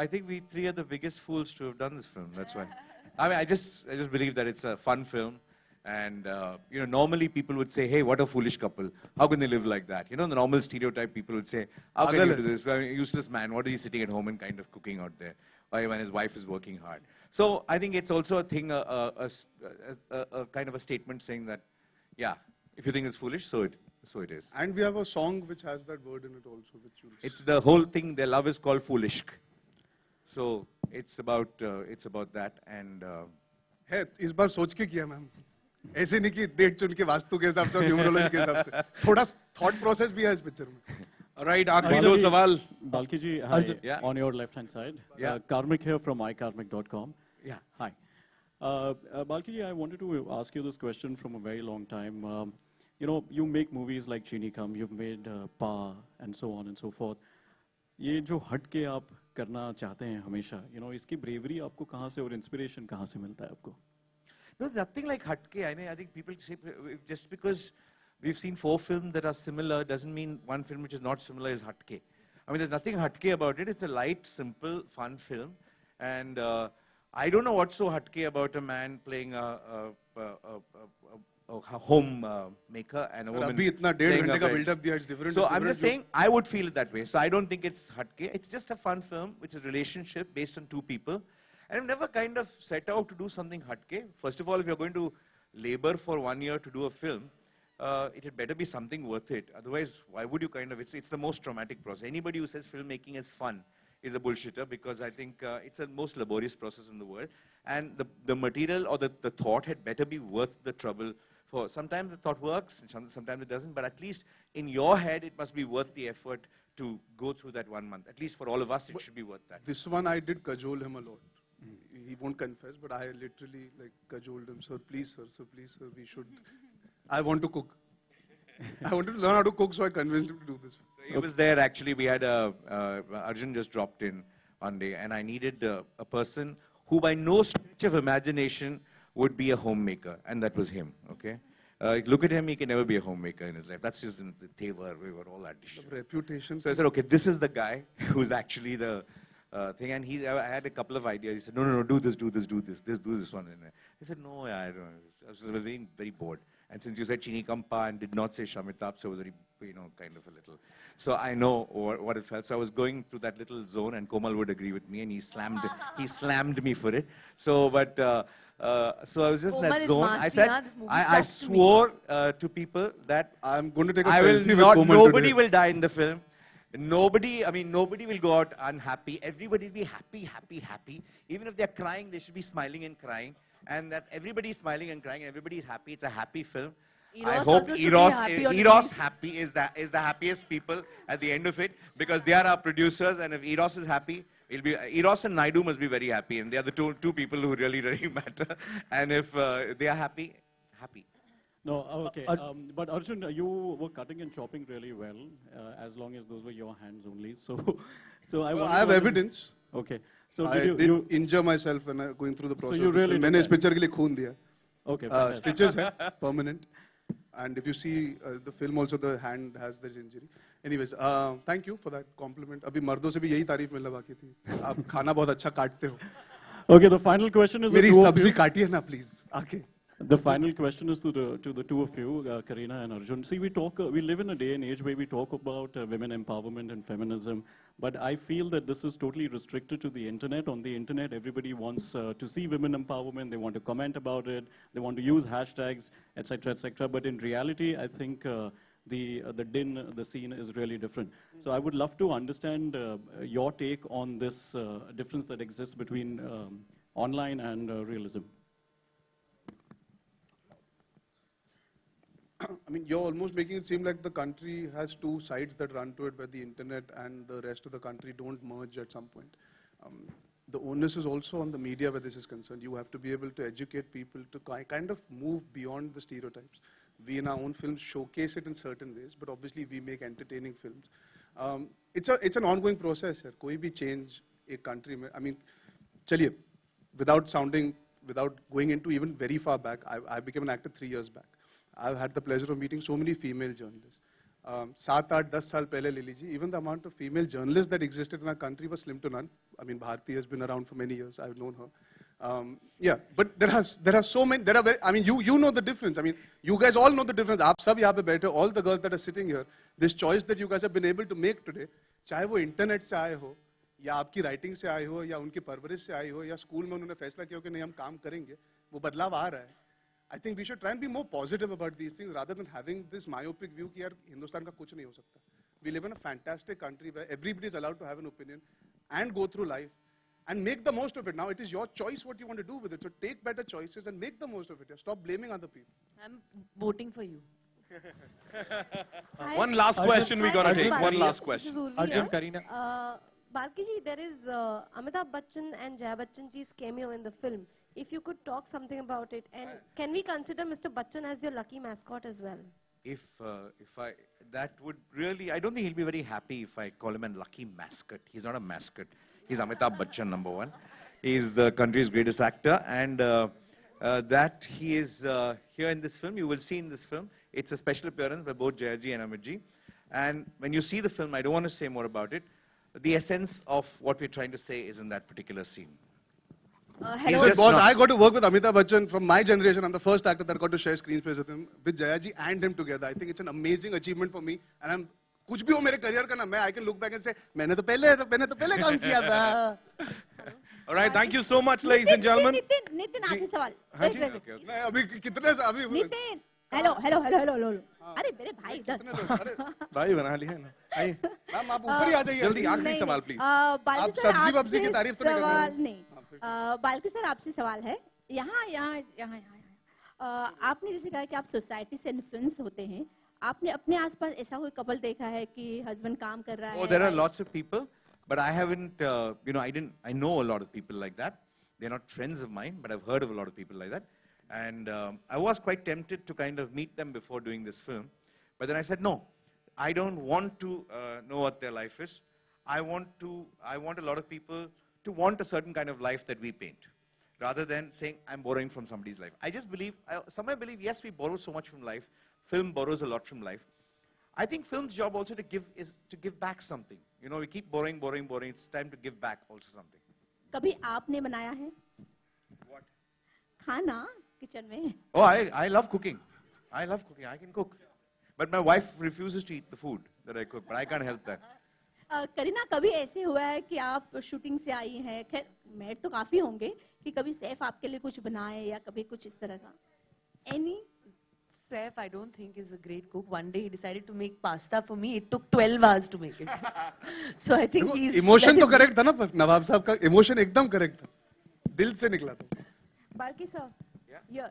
I think we three are the biggest fools to have done this film. That's why. I mean, I just believe that it's a fun film. And, you know, normally people would say, hey, what a foolish couple. How can they live like that? You know, the normal stereotype people would say, how can you do this? I mean, useless man, what is he sitting at home and kind of cooking out there? When his wife is working hard. So I think it's also a thing, a kind of a statement saying that, yeah, if you think it's foolish, so it is. And we have a song which has that word in it also. It's the whole thing, their love is called foolish. So it's about that. And है इस बार सोच के किया ma'am ऐसे नहीं कि date चुन के वास्तु के हिसाब से न्यूमरोलॉजी के हिसाब से थोड़ा थॉट प्रोसेस भी है इस पिक्चर में. Right, आखिरी दो सवाल. Baliki ji, hi, on your left hand side. Karmik here from ikarmik.com. Yeah. Hi. Baliki ji, I wanted to ask you this question from a very long time. You know, you make movies like Chini Kam, you've made Pa, and so on and so forth. ये जो हट के आप करना चाहते हैं हमेशा, you know, इसकी bravery आपको कहाँ से और inspiration कहाँ से मिलता है आपको? No, nothing like hatke. I think people say just because we've seen 4 films that are similar doesn't mean one film which is not similar is hatke. I mean, there's nothing hatke about it. It's a light, simple, fun film. And I don't know what's so hatke about a man playing a home maker and a woman playing a build-up it's different. So I'm just saying, I would feel it that way. So I don't think it's hatke. It's just a fun film, which is a relationship based on 2 people. And I've never kind of set out to do something hatke. First of all, if you're going to labor for 1 year to do a film, it had better be something worth it. Otherwise, why would you kind of, it's the most traumatic process. Anybody who says filmmaking is fun is a bullshitter because I think it's the most laborious process in the world. And the material or the thought had better be worth the trouble. For sometimes the thought works, sometimes it doesn't, but at least in your head, it must be worth the effort to go through that 1 month. At least for all of us, it should be worth that. This one I did cajole him a lot. He won't confess, but I literally like cajoled him. Sir, please, sir, we should. I want to cook. I wanted to learn how to cook, so I convinced him to do this. So he was there actually. We had Arjun just dropped in one day, and I needed a person who, by no stretch of imagination, would be a homemaker, and that was him. Okay, look at him; he can never be a homemaker in his life. That's just in the Tevar. We were all auditioned. Reputation. So I said, okay, this is the guy who's actually the thing, and I had a couple of ideas. He said, no, do this one. And I said, no, I don't know. I was very bored. And since you said Chini Kampa and did not say Shamitab, so it was very, kind of a little. So I know what it felt. So I was going through that little zone, and Komal would agree with me, and he slammed me for it. So, but, so I was just in that zone. I said, I swore to people that I'm going to take a selfie with Komal nobody today. will die in the film. Nobody will go out unhappy. Everybody will be happy. Even if they're crying, they should be smiling and crying. And that's everybody smiling and crying. Everybody is happy. It's a happy film. I hope Eros happy is the happiest people at the end of it because they are our producers. And if Eros is happy, it'll be Eros and Naidu must be very happy. And they are the two people who really matter. And if they are happy. No, okay. But Arjun, you were cutting and chopping really well, as long as those were your hands only. So I have evidence. Okay. So I did injure myself when going through the process. So you really did मैंने इस picture के लिए खून दिया. Okay. Stitches है, permanent. And if you see the film also, the hand has this injury. Anyways, thank you for that compliment. अभी मर्दों से भी यही तारीफ मिलना बाकी थी. आप खाना बहुत अच्छा काटते हो. Okay, the final question is. मेरी सब्जी काटिए ना please. आके. The final question is to the two of you, Kareena and Arjun. See, we live in a day and age where we talk about women empowerment and feminism, but I feel that this is totally restricted to the internet. On the internet, everybody wants to see women empowerment, they want to comment about it, they want to use hashtags, etc., etc. But in reality, I think the scene is really different. So I would love to understand your take on this difference that exists between online and realism. I mean, you're almost making it seem like the country has 2 sides that run to it, where the internet and the rest of the country don't merge at some point. The onus is also on the media where this is concerned. You have to be able to educate people to kind of move beyond the stereotypes. We in our own films showcase it in certain ways, but obviously we make entertaining films. It's an ongoing process. Koi bhi change a country. I mean, chaliye, without going into even very far back, I became an actor 3 years back. I've had the pleasure of meeting so many female journalists. 7, 8, 10 साल पहले ले लीजिए. Even the amount of female journalists that existed in our country was slim to none. I mean, Bharti has been around for many years. I've known her. Yeah, but there are so many. There are very, I mean, you know the difference. I mean, you guys all know the difference. आप सब यहाँ पे बैठे, all the girls that are sitting here, this choice that you guys have been able to make today, चाहे वो internet से आए हो, या आपकी राइटिंग से आए हो, या उनकी परवरिश से आए हो, या स्कूल में उन्होंने फैसला किया कि नहीं हम काम करेंगे, वो बदलाव आ रहा है. I think we should try and be more positive about these things rather than having this myopic view कि यार हिंदुस्तान का कुछ नहीं हो सकता. We live in a fantastic country where everybody is allowed to have an opinion and go through life and make the most of it. Now it is your choice what you want to do with it. So take better choices and make the most of it. Stop blaming other people. I'm voting for you. One last question we're going to take. One last question. Arjun, Kareena. Baliki ji, there is Amitabh Bachchan and Jaya Bachchan ji's cameo in the film. If you could talk something about it, and can we consider Mr. Bachchan as your lucky mascot as well? If I, that would really, I don't think he'll be very happy if I call him a lucky mascot. He's not a mascot. He's Amitabh Bachchan, number one. He's the country's greatest actor, and that he is here in this film. You will see in this film. It's a special appearance by both Jayaji and Amitji. And when you see the film, I don't want to say more about it. The essence of what we're trying to say is in that particular scene. Hello, boss. I got to work with Amitabh Bachchan from my generation. I'm the first actor that got to share screen space with him, with Jayaji and him together. I think it's an amazing achievement for me. And I'm, कुछ भी हो मेरे career का ना, I can look back and say, मैंने तो पहले काम किया था. All right, thank you so much, ladies and gentlemen. Nitin आखिरी सवाल. नहीं, अभी कितने अभी. नितिन, हेलो. अरे मेरे भाई इधर. भाई बना लिया ना. आइए. मैम आप ऊपर ही आ जाइए. जल्दी आखिरी सवाल प्लीज. आप सब्जी वब्जी की तारीफ तो नहीं कर रहे हो? नहीं. बाल्की सर आपसे सवाल है. यहाँ. आपने जैसे कहा कि आप सोसाइटी से इन्फ्लुएंस होते हैं. आपने अपने आसपास ऐसा कोई कपल देखा है कि हस्बैंड काम कर रहा है? Oh, there are lots of people, but I haven't, I know a lot of people like that. They're not friends of mine, but I've heard of a lot of people like that. And I was quite tempted to kind of meet them before doing this film. But then I said, no, I don't want to know what their life is. I want a lot of people to want a certain kind of life that we paint, rather than saying, I'm borrowing from somebody's life. I just believe, somewhere believe, yes, we borrow so much from life. Film borrows a lot from life. I think film's job also to give is to give back something. You know, we keep borrowing. It's time to give back also something. कभी आपने बनाया है? What? खाना kitchen में? Oh, I love cooking. I can cook. But my wife refuses to eat the food that I cook, but I can't help that. Kareena, कभी ऐसे हुआ है कि आप शूटिंग से आई हैं, खैर मेड तो काफी होंगे, कि कभी सैफ आपके लिए कुछ बनाए या कभी कुछ इस तरह का? Any? Saif, I don't think is a great cook. One day he decided to make pasta for me. It took 12 hours to make it. So I think he's... Emotion तो correct था ना, पर नवाब साहब का emotion एकदम correct था. दिल से निकला था. Balki sir. Yeah.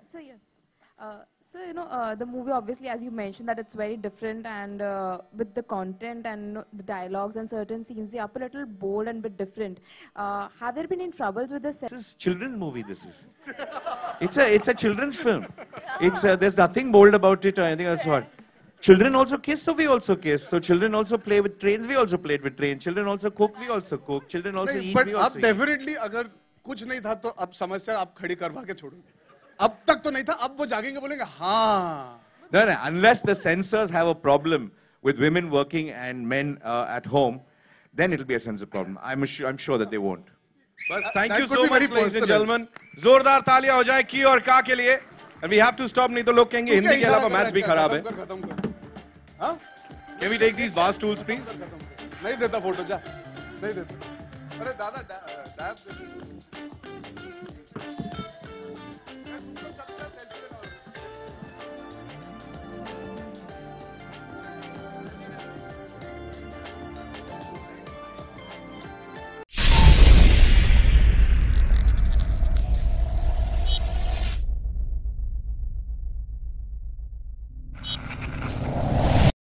So you know the movie, obviously, as you mentioned, that it's very different, and with the content and the dialogues and certain scenes, they are a little bold and bit different. Have there been any troubles with this? This is children's movie. This is. It's a children's film. There's nothing bold about it or anything else. What? Children also kiss, so we also kiss. So children also play with trains, we also played with trains. Children also cook, we also cook. Children also eat, we also eat. But definitely, अगर कुछ नहीं था तो अब समस्या आप खड़ी करवा के छोड़ो. अब तक तो नहीं था, अब वो जागेंगे बोलेंगे हाँ. No, unless the censors have a problem with women working and men at home, then it'll be a censor problem. I'm sure that they won't. But thank you so much, ladies and gentlemen. जोरदार तालियां हो जाए की और का के लिए. And we have to stop, नहीं तो लोग कहेंगे हिंदी के अलावा मैच भी खराब है. Can we take these bar stools, please? नहीं देता फोटो जा. नहीं देता. अरे दादा